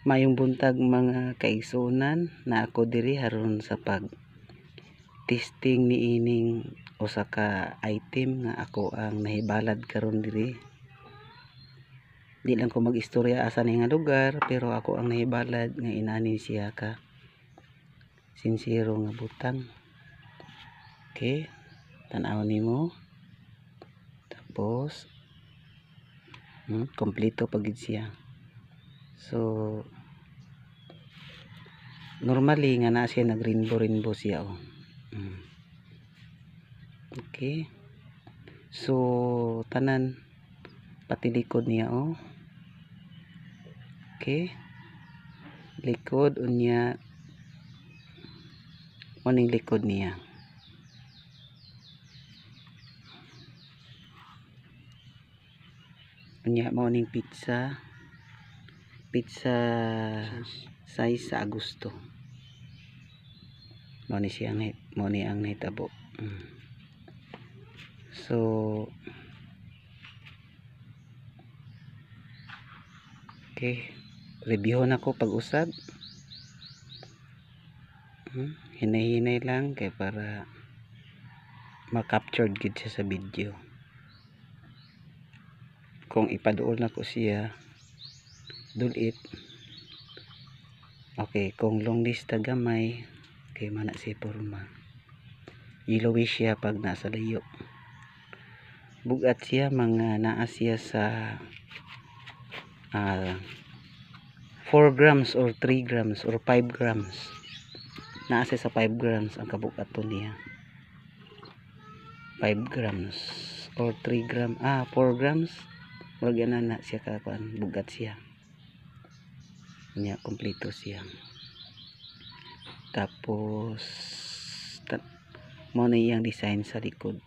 Mayong buntag mga kaigsunan na ako diri haron sa pag testing ni ining usa ka item nga ako ang nahibalad karon diri. Di lang ko mag-istorya asa ni nga lugar, pero ako ang nahibalad nga inani siya ka sinsiro nga butang. Okay, tan-aw nimo. Tapos kompleto pagid siya. So normally nga na siya nag rainbow siya Okay, so tanan pati likod niya okay, likod unya uning likod niya. Unya mao ning pizza size sa Agosto. Mao ni siya mao ni ang nahitabo. So okay, review na ko pag-usab. Hinay-hinay lang kay para ma-captured gid siya sa video. Kung ipaduol na ko siya dulit, okay. Kung long lista gamay, okay, mana siya porma. Yellowish siya pag nasa layo. Bugat siya, mga naa siya sa 4 grams or 3 grams or 5 grams. Naa siya sa 5 grams ang kabugaton niya. 5 grams or 3 grams, 4 grams. Wag na siya kakuan, bugat siya. Nya kompleto siya. Tapos mo na iyang design sa likod.